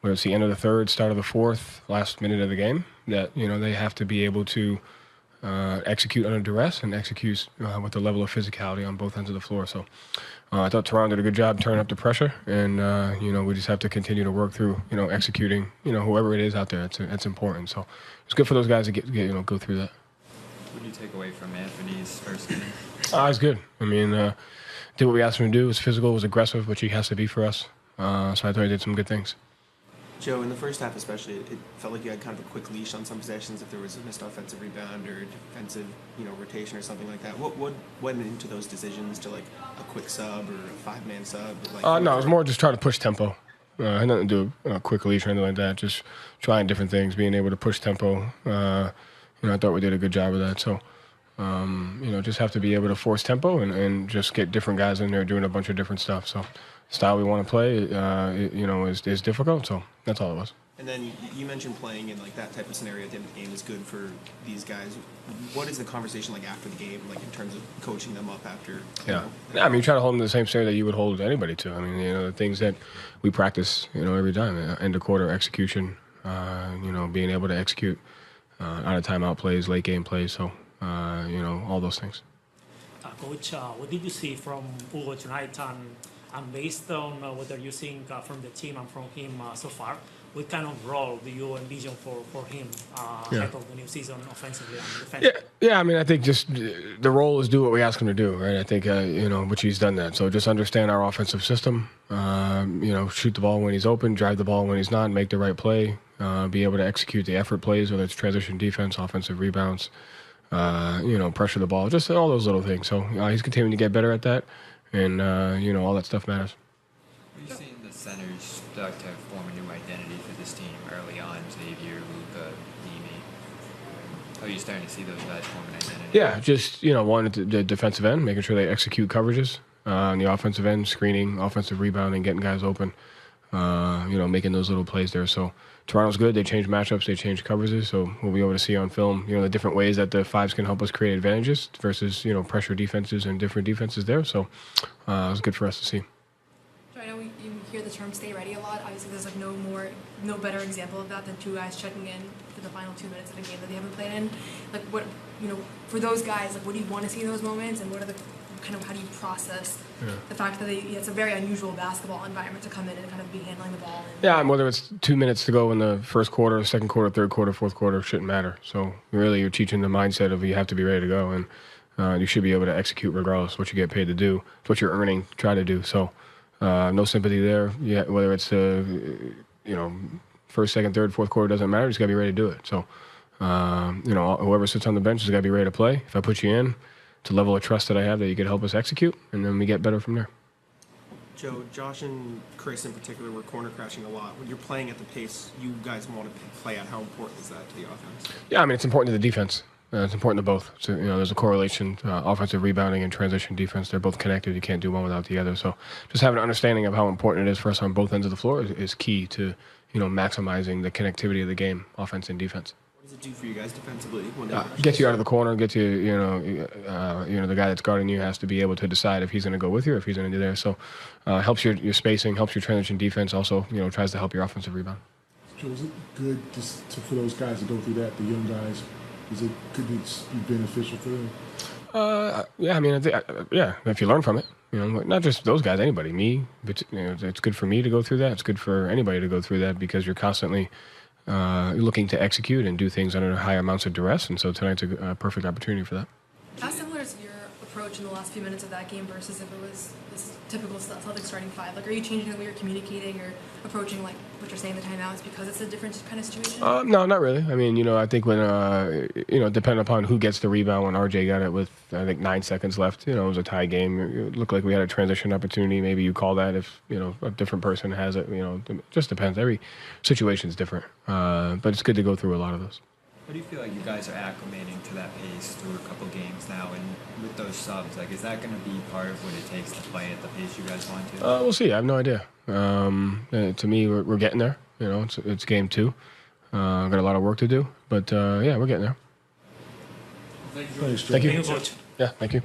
whether it's the end of the third, start of the fourth, last minute of the game, that they have to be able to execute under duress and execute with the level of physicality on both ends of the floor. So I thought Toronto did a good job turning up the pressure, and we just have to continue to work through executing whoever it is out there. It's important. So it's good for those guys to get go through that. What do you take away from Anthony's first game? It's good. I mean, did what we asked him to do. Was physical, was aggressive, which he has to be for us. So I thought he did some good things. Joe, in the first half especially, it felt like you had kind of a quick leash on some possessions if there was a missed offensive rebound or defensive, rotation or something like that. What went into those decisions to like a quick sub or a 5-man sub? No, it was more just trying to push tempo. Had nothing to do with a quick leash or anything like that. Just trying different things, being able to push tempo. I thought we did a good job of that. So, just have to be able to force tempo and just get different guys in there doing a bunch of different stuff. So, style we want to play, is difficult. So that's all it was. And then you mentioned playing in like that type of scenario at the end of the game is good for these guys. What is the conversation like after the game, like in terms of coaching them up after? Yeah, I mean, you try to hold them to the same standard that you would hold anybody to. I mean, the things that we practice, every time, end of quarter execution, being able to execute out of timeout plays, late game plays. So, all those things. Coach, what did you see from Hugo tonight? And based on what you're seeing from the team and from him so far, what kind of role do you envision for him ahead of the new season offensively and defensively? Yeah. I mean, I think just the role is do what we ask him to do, right? I think, which he's done that. So just understand our offensive system, shoot the ball when he's open, drive the ball when he's not, make the right play, be able to execute the effort plays, whether it's transition defense, offensive rebounds, pressure the ball, just all those little things. So he's continuing to get better at that. And, all that stuff matters. Are you seeing the centers start to form a new identity for this team early on? Xavier, Luka, Nimi. Are you starting to see those guys form an identity? Yeah, just, one at the defensive end, making sure they execute coverages. On the offensive end, screening, offensive rebounding, getting guys open, making those little plays there. So Toronto's good. They change matchups. They change coverages. So we'll be able to see on film, the different ways that the fives can help us create advantages versus, pressure defenses and different defenses there. So it was good for us to see. So I know you hear the term "stay ready" a lot. Obviously, there's like no better example of that than two guys checking in for the final 2 minutes of a game that they haven't played in. Like, what for those guys, like, what do you want to see in those moments, and what are the how do you process the fact that it's a very unusual basketball environment to come in and kind of be handling the ball? And whether it's 2 minutes to go in the first quarter, second quarter, third quarter, fourth quarter, shouldn't matter. So really you're teaching the mindset of you have to be ready to go, and you should be able to execute regardless of what you get paid to do. It's what you're earning, try to do. So no sympathy there. Yeah, whether it's first, second, third, fourth quarter, doesn't matter. You just got to be ready to do it. So, whoever sits on the bench has got to be ready to play. If I put you in, it's a level of trust that I have that you could help us execute, and then we get better from there. Joe, Josh and Chris in particular were corner crashing a lot. When you're playing at the pace you guys want to play at, how important is that to the offense? Yeah, I mean, it's important to the defense. It's important to both. So, there's a correlation, offensive rebounding and transition defense. They're both connected. You can't do one without the other. So just having an understanding of how important it is for us on both ends of the floor is key to, maximizing the connectivity of the game, offense and defense. What does it do for you guys defensively? Gets you out of the corner, gets you, the guy that's guarding you has to be able to decide if he's going to go with you or if he's going to do there. So helps your spacing, helps your transition defense, also, tries to help your offensive rebound. So is it good for those guys to go through that, the young guys? Could it be beneficial for them? Yeah, I mean, if you learn from it, not just those guys, anybody, me, but, it's good for me to go through that. It's good for anybody to go through that because you're constantly looking to execute and do things under higher amounts of duress. And so tonight's a perfect opportunity for that. How similar is your approach in the last few minutes of that game versus if it was this typical Celtics starting five? Like, are you changing the way you're communicating or approaching, like, what you're saying in the timeouts because it's a different kind of situation? No, not really. I mean, I think when, depending upon who gets the rebound, when RJ got it with, I think, 9 seconds left, it was a tie game. It looked like we had a transition opportunity. Maybe you call that if, a different person has it. It just depends. Every situation is different. But it's good to go through a lot of those. How do you feel like you guys are acclimating to that pace through a couple games now? And with those subs, like, is that going to be part of what it takes to play at the pace you guys want to? We'll see. I have no idea. To me, we're getting there. It's game 2. Got a lot of work to do. But, we're getting there. Thanks, Thank you. Yeah, thank you.